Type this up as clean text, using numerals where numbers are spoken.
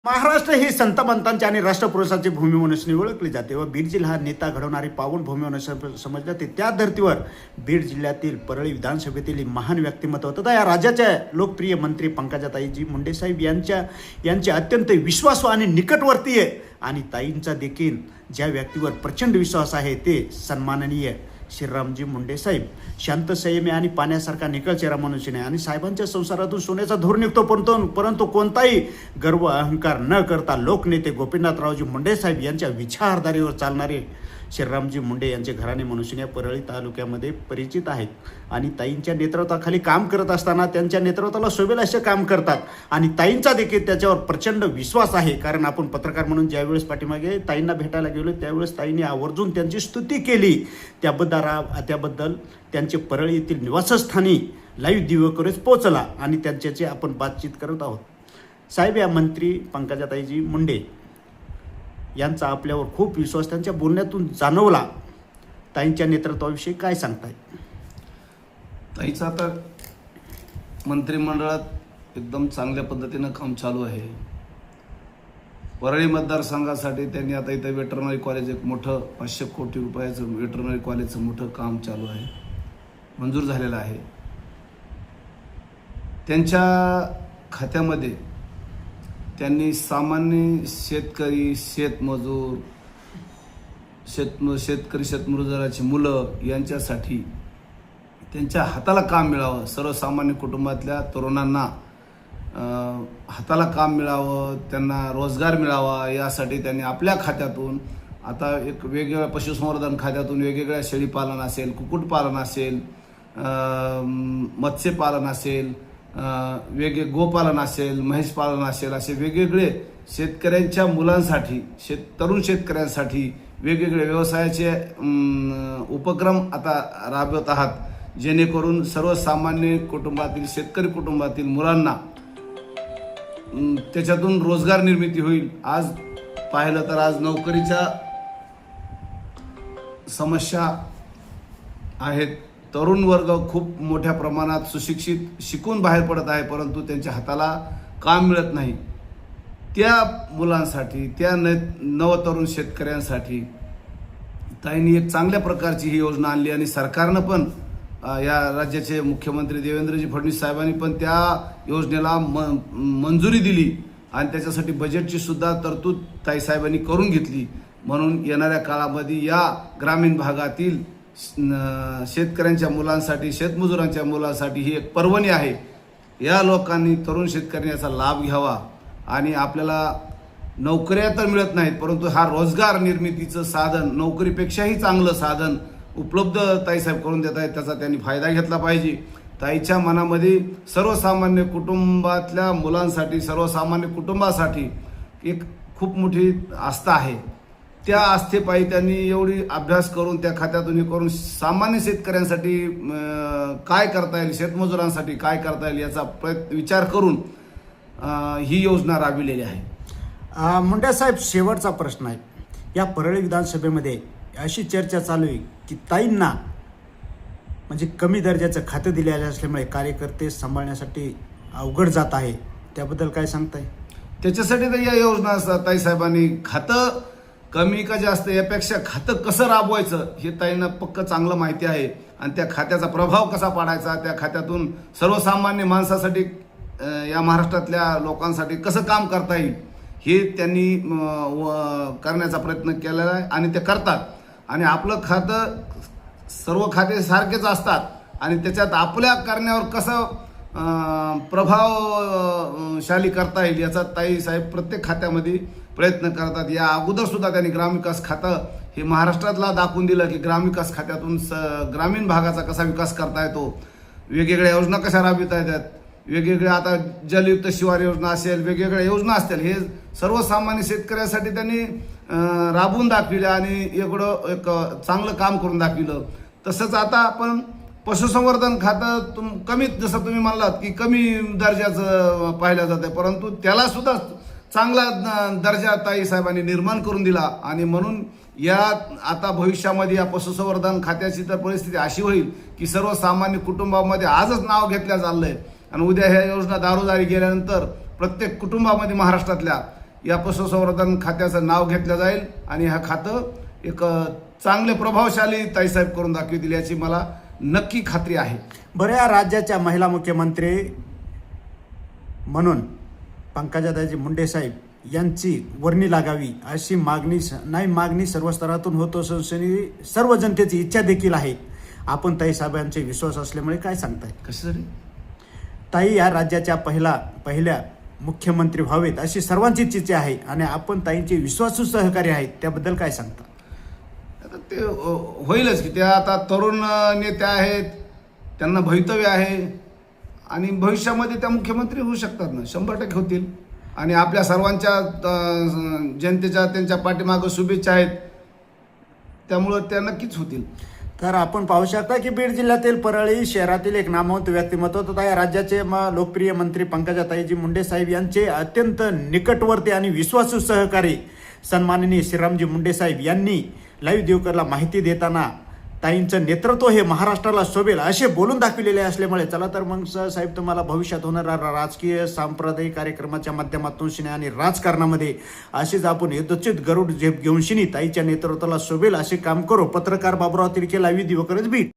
महाराष्ट्र ही संतमंतांची आणि राष्ट्रपुरुषांची भूमी म्हणून ओळखली जाते व बीड जिल्हा नेता घडवणारी पावन भूमी म्हणून समजली जाते. त्या धर्तीवर बीड जिल्ह्यातील परळी विधानसभेतील महान व्यक्तिमत्व तथा या राज्याच्या लोकप्रिय मंत्री पंकजाताईजी मुंडे साहेब यांचे अत्यंत विश्वासू आणि निकटवर्तीय आणि ताईंचा देखील ज्या व्यक्तीवर प्रचंड विश्वास आहे ते सन्माननीय श्रीरामजी मुंडे साहेब. शांत संयमी आणि पाण्यासारखा निकळ चेहरा मनुष्य नाही आणि साहेबांच्या संसारातून सोन्याचा धूर निघतो परंतु कोणताही गर्व अहंकार न करता लोकनेते गोपीनाथरावजी मुंडे साहेब यांच्या विचारधारेवर चालणारे श्रीरामजी मुंडे यांचे घराणे मनुष्य या परळी तालुक्यामध्ये परिचित आहेत आणि ताईंच्या नेतृत्वाखाली काम करत असताना त्यांच्या नेतृत्वाला शोभेल असे काम करतात आणि ताईंचा देखील त्याच्यावर प्रचंड विश्वास आहे. कारण आपण पत्रकार म्हणून ज्यावेळेस पाठीमागे ताईंना भेटायला गेलो त्यावेळेस ताईंनी आवर्जून त्यांची स्तुती केली. त्याबद्दल त्यांचे परळी येथील निवासस्थानी लाईव्ह दिवकरेच पोहोचला आणि त्यांच्याशी आपण बातचीत करत आहोत. साहेब, या मंत्री पंकजाताईजी मुंडे यांचा आपल्यावर खूप विश्वास त्यांच्या बोलण्यातून जाणवला. ताईंच्या नेतृत्वाविषयी काय सांगताय? ताईचं आता मंत्रिमंडळात एकदम चांगल्या पद्धतीनं काम चालू आहे. परळी मतदारसंघासाठी त्यांनी आता इथं वेटरनरी कॉलेज एक मोठं 500 कोटी रुपयाचं वेटरनरी कॉलेजचं मोठं काम चालू आहे, मंजूर झालेलं आहे. त्यांच्या खात्यामध्ये त्यांनी सामान्य शेतकरी, शेतमजूर, शेतमजुराची मुलं यांच्यासाठी त्यांच्या हाताला काम मिळावं, सर्वसामान्य कुटुंबातल्या तरुणांना हाताला काम मिळावं, त्यांना रोजगार मिळावा यासाठी त्यांनी आपल्या खात्यातून आता एक वेगवेगळ्या पशुसंवर्धन खात्यातून वेगवेगळ्या शेळीपालन असेल, कुक्कुटपालन असेल, मत्स्यपालन असेल, वेगळे गोपालन असेल, म्हैसपालन असेल, असे वेगवेगळे शेतकऱ्यांच्या मुलांसाठी तरुण शेतकऱ्यांसाठी वेगवेगळे व्यवसायाचे उपक्रम आता राबवत आहात, जेणेकरून सर्वसामान्य कुटुंबातील शेतकरी कुटुंबातील मुलांना त्याच्यातून रोजगार निर्मिती होईल. आज पाहिलं तर आज नोकरीच्या समस्या आहेत. तरुण वर्ग खूप मोठ्या प्रमाणात सुशिक्षित शिकून बाहेर पडत आहे, परंतु त्यांच्या हाताला काम मिळत नाही. त्या मुलांसाठी, त्या नवतरुण शेतकऱ्यांसाठी ताईंनी एक चांगल्या प्रकारची ही योजना आणली आणि सरकारनं पण या राज्याचे मुख्यमंत्री देवेंद्रजी फडणवीस साहेबांनी पण त्या योजनेला मंजुरी दिली आणि त्याच्यासाठी बजेटची सुद्धा तरतूद ताईसाहेबांनी करून घेतली. म्हणून येणाऱ्या काळामध्ये या ग्रामीण भागातील शेतकऱ्यांच्या मुलांसाठी, शेतमजुरांच्या मुलांसाठी ही एक पर्वणी आहे. या लोकांनी, तरुण शेतकऱ्यांनी याचा लाभ घ्यावा आणि आपल्याला नोकऱ्या तर मिळत नाहीत, परंतु हा रोजगार निर्मितीचं साधन, नोकरीपेक्षाही चांगलं साधन उपलब्ध ताईसाहेब करून देत आहेत, त्याचा त्यांनी फायदा घेतला पाहिजे. ताईच्या मनामध्ये सर्वसामान्य कुटुंबातल्या मुलांसाठी, सर्वसामान्य कुटुंबासाठी एक खूप मोठी आस्था आहे. त्या आस्थेपायी त्यांनी एवढी अभ्यास करून त्या खात्यातून हे करून सामान्य शेतकऱ्यांसाठी काय करता येईल, शेतमजुरांसाठी काय करता येईल याचा विचार करून ही योजना राबविलेली आहे. मुंडे साहेब, शेवटचा प्रश्न आहे. या परळी विधानसभेमध्ये अशी चर्चा चालू आहे की ताईंना म्हणजे कमी दर्जाचं खातं दिलेलं असल्यामुळे कार्यकर्ते सांभाळण्यासाठी अवघड जात आहे, त्याबद्दल काय सांगताय? त्याच्यासाठी तर या योजना ताईसाहेबांनी खातं कमी का जास्त यापेक्षा खातं कसं राबवायचं हे ताईंना पक्क चांगलं माहिती आहे आणि त्या खात्याचा प्रभाव कसा पाडायचा, त्या खात्यातून सर्वसामान्य माणसासाठी, या महाराष्ट्रातल्या लोकांसाठी कसं काम करता येईल हे त्यांनी करण्याचा प्रयत्न केलेला आहे आणि ते करतात. आणि आपलं खातं, सर्व खाते सारखेच असतात आणि त्याच्यात आपल्या करण्यावर कसं प्रभावशाली करता येईल याचा ताईसाहेब प्रत्येक खात्यामध्ये प्रयत्न करतात. या अगोदर सुद्धा त्यांनी ग्रामविकास खातं हे महाराष्ट्रातला दाखवून दिलं की ग्रामविकास खात्यातून ग्रामीण भागाचा कसा विकास करता येतो, वेगवेगळ्या योजना कशा राबविता येतात, वेगवेगळ्या आता जलयुक्त शिवार योजना असेल, वेगवेगळ्या योजना असतील, हे सर्वसामान्य शेतकऱ्यासाठी त्यांनी राबवून दाखविलं आणि एवढं एक चांगलं काम करून दाखविलं. तसंच आता आपण पशुसंवर्धन खातं कमी, जसं तुम्ही म्हणलात की कमी दर्जाचं पाहिलं जातं, परंतु त्याला सुद्धा चांगला दर्जा ताईसाहेबांनी निर्माण करून दिला आणि म्हणून या आता भविष्यामध्ये या पशुसंवर्धन खात्याची तर परिस्थिती अशी होईल की सर्वसामान्य कुटुंबामध्ये आजच नाव घेतलं चाललंय आणि उद्या ह्या योजना दारोदारी गेल्यानंतर प्रत्येक कुटुंबामध्ये महाराष्ट्रातल्या या पशुसंवर्धन खात्याचं नाव घेतलं जाईल आणि हा खातं एक चांगले प्रभावशाली ताईसाहेब करून दाखवतील याची मला नक्की खात्री आहे. बरं, या राज्याच्या महिला मुख्यमंत्री म्हणून पंकजाताई मुंडे साहेब यांची वर्णी लागावी अशी मागणी सर्व स्तरातून होत असून सर्व जनतेची इच्छा देखील आहे. आपण ताई साहेबांचे विश्वास असल्यामुळे काय सांगताय? कशासाठी? ताई या राज्याच्या पहिल्या मुख्यमंत्री व्हावेत अशी सर्वांचीच इच्छा आहे आणि आपण ताईंचे विश्वासू सहकारी आहेत, त्याबद्दल काय सांगता? आता ते होईलच की. त्या आता तरुण नेत्या आहेत, त्यांना भवितव्य आहे आणि भविष्यामध्ये त्या मुख्यमंत्री होऊ शकतात ना, 100% होतील. आणि आपल्या सर्वांच्या जनतेच्या त्यांच्या पाठीमागं शुभेच्छा आहेत, त्यामुळं त्या नक्कीच होतील. तर आपण पाहू शकता की बीड जिल्ह्यातील परळी शहरातील एक नामवंत व्यक्तिमत्व तथा या राज्याचे लोकप्रिय मंत्री पंकजाताईजी मुंडे साहेब यांचे अत्यंत निकटवर्ती आणि विश्वासू सहकारी सन्माननीय श्रीरामजी मुंडे साहेब यांनी लाईव्ह दिवकरला माहिती देताना ताईंचं नेतृत्व हे महाराष्ट्राला शोभेल असे बोलून दाखविलेले असल्यामुळे चला तर मग साहेब तुम्हाला भविष्यात होणाऱ्या राजकीय सांप्रदायिक कार्यक्रमाच्या माध्यमातून शिने आणि राजकारणामध्ये अशीच आपण यथोचित गरुड झेप घेऊन शिनी ताईच्या नेतृत्वाला शोभेल असे काम करू. पत्रकार बाबुराव तिरके, लाईव्ह दिवकरच बीड.